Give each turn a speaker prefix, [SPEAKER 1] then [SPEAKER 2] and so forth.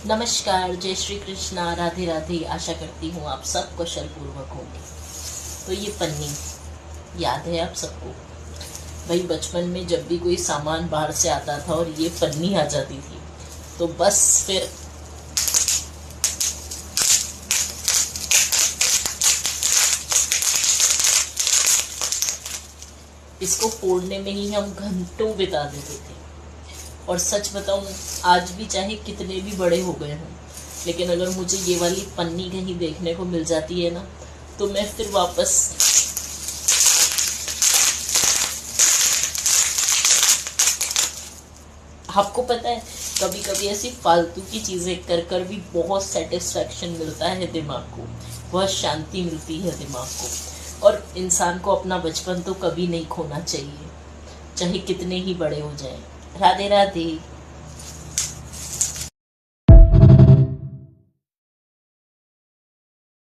[SPEAKER 1] नमस्कार, जय श्री कृष्णा, राधे राधे। आशा करती हूँ आप सब कुशल पूर्वक होंगे। तो ये पन्नी याद है आप सबको? भाई बचपन में जब भी कोई सामान बाहर से आता था और ये पन्नी आ जाती थी तो बस फिर इसको फोड़ने में ही हम घंटों बिता देते थे। और सच बताऊं, आज भी चाहे कितने भी बड़े हो गए हों, लेकिन अगर मुझे ये वाली पन्नी कहीं देखने को मिल जाती है ना, तो मैं फिर वापस आपको पता है, कभी कभी ऐसी फालतू की चीज़ें कर कर भी बहुत सेटिस्फैक्शन मिलता है दिमाग को, बहुत शांति मिलती है दिमाग को। और इंसान को अपना बचपन तो कभी नहीं खोना चाहिए, चाहे कितने ही बड़े हो जाएं। राधे राधे।